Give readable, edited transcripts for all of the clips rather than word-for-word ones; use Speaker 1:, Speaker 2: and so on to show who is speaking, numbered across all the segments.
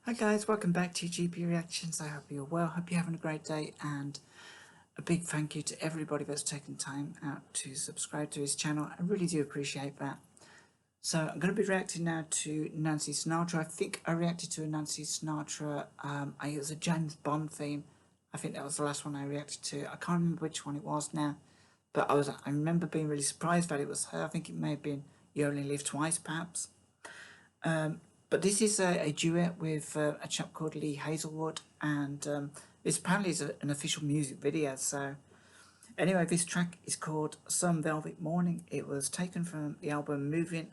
Speaker 1: Hi guys, welcome back to GP Reactions. I hope you're well, hope you're having a great day, and a big thank you to everybody that's taken time out to subscribe to his channel. I really do appreciate that. So I'm going to be reacting now to Nancy Sinatra. I think I reacted to a Nancy Sinatra, it was a James Bond theme. I think that was the last one I reacted to. I can't remember which one it was now, but I remember being really surprised that it was her. I think it may have been You Only Live Twice, perhaps. But this is a duet with a chap called Lee Hazlewood, and this apparently is an official music video. So anyway, this track is called Some Velvet Morning. It was taken from the album Movin'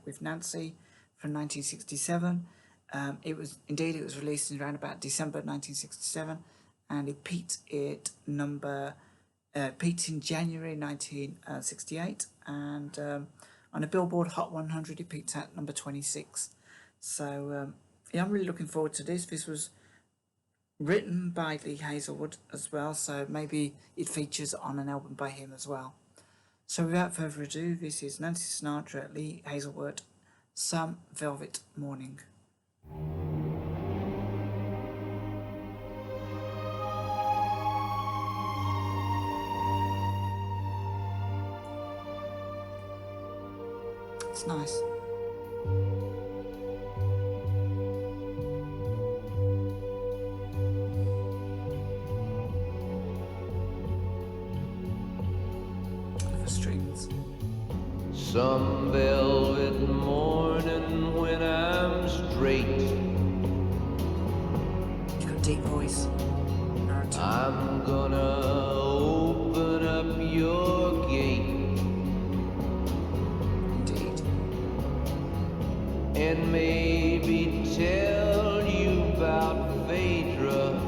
Speaker 1: with Nancy from 1967. It was released in around about December 1967, and it peaked in January 1968, and on a Billboard Hot 100 it peaked at number 26. So yeah, I'm really looking forward to this. This was written by Lee Hazlewood as well, so maybe it features on an album by him as well. So without further ado, this is Nancy Sinatra, Lee Hazlewood, Some Velvet Morning. It's nice. Strings.
Speaker 2: Some velvet morning when I'm straight,
Speaker 1: You've got a deep voice.
Speaker 2: I'm gonna open up your gate.
Speaker 1: Indeed.
Speaker 2: And maybe tell you about Phaedra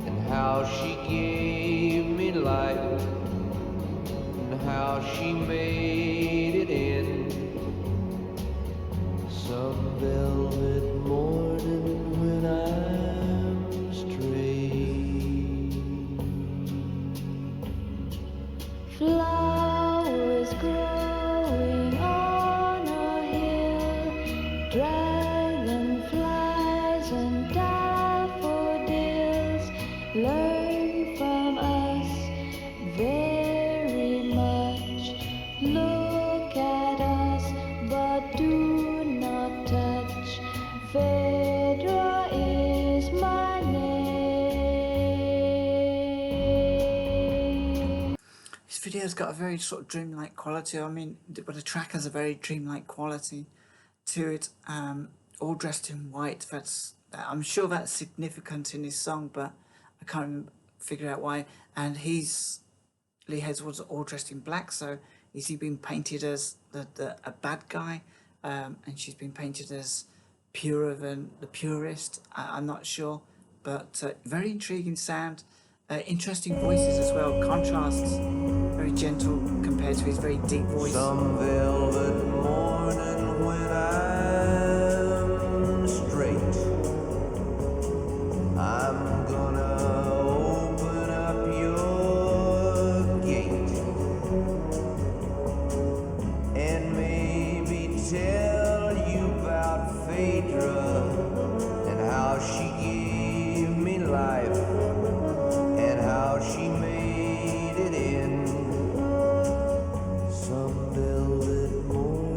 Speaker 2: and how she gave me life, how she made it in some velvet morning when I'm straight.
Speaker 3: Flowers growing on a hill, dragonflies and daffodils learn from us very much. Look at us, but do not touch. Phaedra is my name.
Speaker 1: This video's got a very sort of dreamlike quality. I mean, but the track has a very dreamlike quality to it. All dressed in white. I'm sure that's significant in his song, but I can't figure out why. And Lee Hazlewood's all dressed in black, so is he being painted as a bad guy? And she's been painted as purer than the purist. I'm not sure, but very intriguing sound, interesting voices as well, contrasts, very gentle compared to his very deep voice.
Speaker 2: Some velvet morning when I'm straight, I'm gonna open up your gate and maybe tell you about Phaedra and how she gave me life and how she made it in some velvet morning.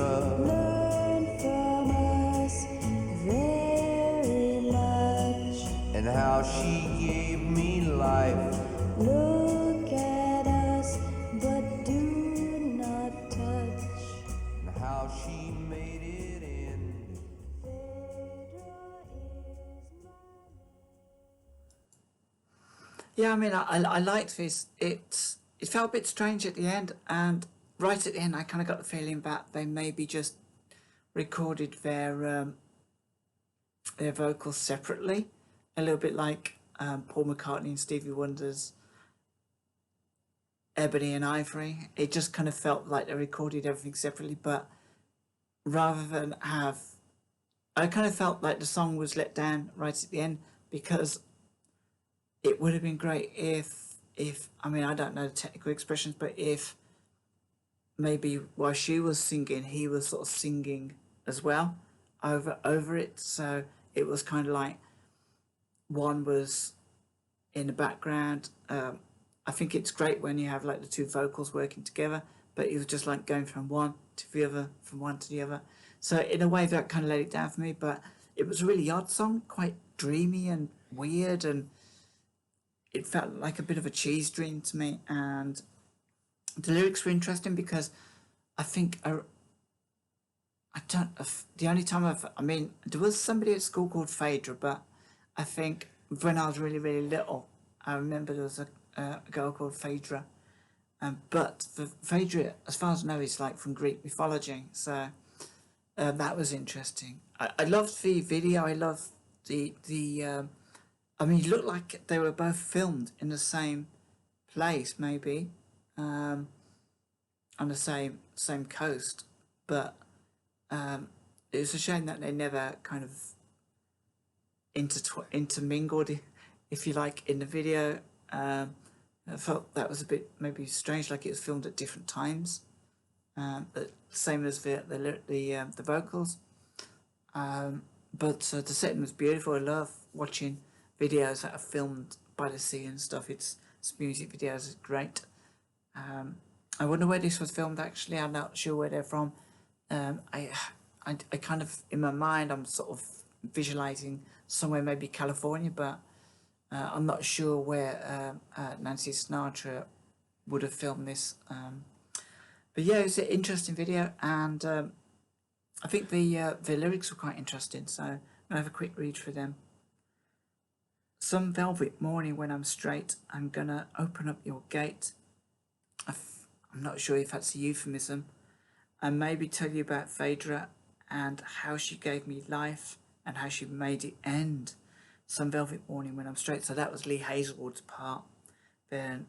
Speaker 2: Phaedra,
Speaker 3: learn from us very much.
Speaker 2: and how she gave me life.
Speaker 3: Look at us, but do not touch.
Speaker 2: And how she made it end.
Speaker 3: Phaedra is my
Speaker 1: Yeah, I mean, I liked this. It felt a bit strange at the end, and right at the end, I kind of got the feeling that they maybe just recorded their vocals separately, a little bit like Paul McCartney and Stevie Wonder's Ebony and Ivory. It just kind of felt like they recorded everything separately, but rather than have, I kind of felt like the song was let down right at the end, because it would have been great if I mean, I don't know the technical expressions, but if maybe while she was singing, he was sort of singing as well over it. So it was kind of like one was in the background. I think it's great when you have like the two vocals working together, but it was just like going from one to the other, from one to the other. So in a way that kind of let it down for me, but it was a really odd song, quite dreamy and weird, and it felt like a bit of a cheese dream to me. And the lyrics were interesting because I think I don't. The only time I mean, there was somebody at school called Phaedra, but I think when I was really, really little, I remember there was a girl called Phaedra. But Phaedra, as far as I know, is like from Greek mythology. So that was interesting. I loved the video. I loved the. I mean, it looked like they were both filmed in the same place, maybe, on the same coast, but it was a shame that they never kind of intermingled, if you like, in the video. I felt that was a bit maybe strange, like it was filmed at different times, but same as the vocals. But the setting was beautiful. I love watching videos that are filmed by the sea and stuff. It's music videos is great. I wonder where this was filmed actually. I'm not sure where they're from. I kind of, in my mind, I'm sort of visualizing somewhere maybe California, but I'm not sure where Nancy Sinatra would have filmed this. But yeah, it's an interesting video, and I think the lyrics were quite interesting, so I'm gonna have a quick read through them. Some velvet morning when I'm straight, I'm gonna open up your gate. I'm not sure if that's a euphemism. And maybe tell you about Phaedra and how she gave me life and how she made it end. Some velvet morning when I'm straight. So that was Lee Hazlewood's part. Then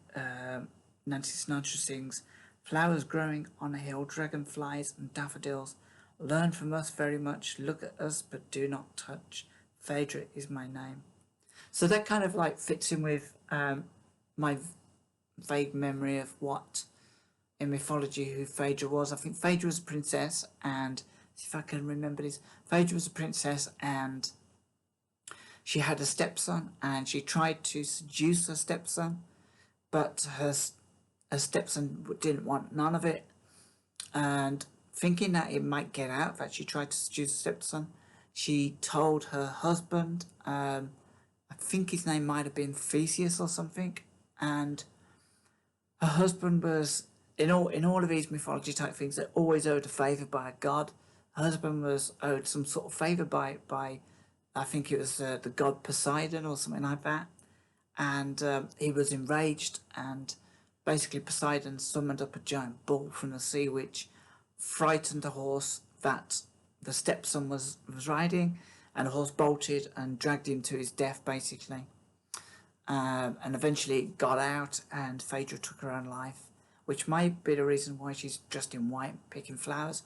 Speaker 1: Nancy Sinatra sings, flowers growing on a hill, dragonflies and daffodils. Learn from us very much. Look at us, but do not touch. Phaedra is my name. So that kind of like fits in with my vague memory of what in mythology who Phaedra was. I think Phaedra was a princess, and see if I can remember this. Phaedra was a princess, and she had a stepson, and she tried to seduce her stepson, but her stepson didn't want none of it, and thinking that it might get out that she tried to seduce her stepson, she told her husband, I think his name might have been Theseus or something, and her husband was, in all of these mythology type things, they're always owed a favour by a god. Her husband was owed some sort of favour by I think it was the god Poseidon or something like that, and he was enraged, and basically Poseidon summoned up a giant bull from the sea, which frightened the horse that the stepson was riding, and the horse bolted and dragged him to his death, basically. And eventually it got out, and Phaedra took her own life, which might be the reason why she's dressed in white, picking flowers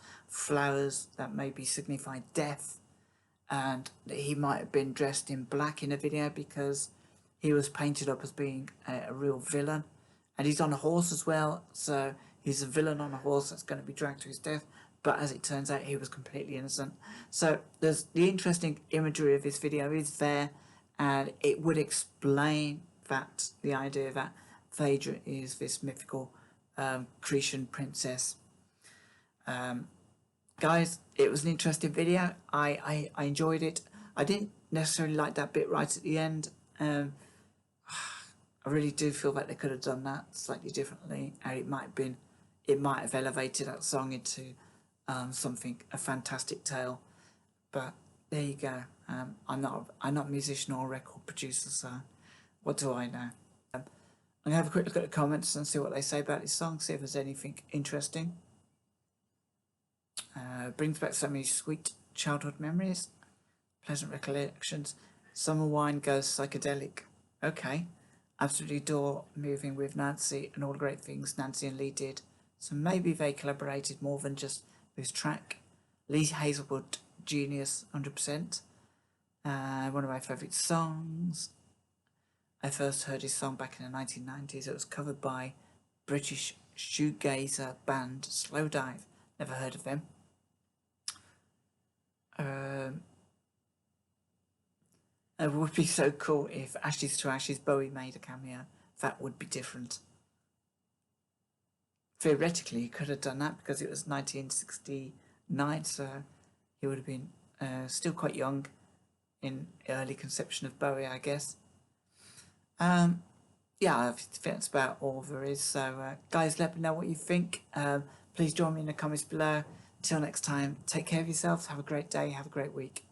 Speaker 1: that maybe signify death. And he might have been dressed in black in a video because he was painted up as being a real villain. And he's on a horse as well, so he's a villain on a horse that's going to be dragged to his death. But as it turns out, he was completely innocent. So there's the interesting imagery of this video is there, and it would explain that the idea that Phaedra is this mythical Cretan princess. guys, it was an interesting video. I enjoyed it. I didn't necessarily like that bit right at the end. I really do feel that they could have done that slightly differently, and it might have elevated that song into something, a fantastic tale. But there you go. I'm not a musician or a record producer, so what do I know? I'm gonna have a quick look at the comments and see what they say about this song. See if there's anything interesting. Brings back so many sweet childhood memories, pleasant recollections. Summer wine goes psychedelic. Okay. Absolutely adore moving with Nancy and all the great things Nancy and Lee did. So maybe they collaborated more than just this track. Lee Hazlewood, genius, 100%. One of my favourite songs. I first heard his song back in the 1990s. It was covered by British shoegazer band Slowdive. Never heard of them. It would be so cool if Ashes to Ashes Bowie made a cameo. That would be different. Theoretically, he could have done that because it was 1969, so he would have been still quite young in early conception of Bowie, I guess. Yeah, I think that's about all there is. So, guys, let me know what you think. Please join me in the comments below. Till next time, take care of yourselves. Have a great day. Have a great week.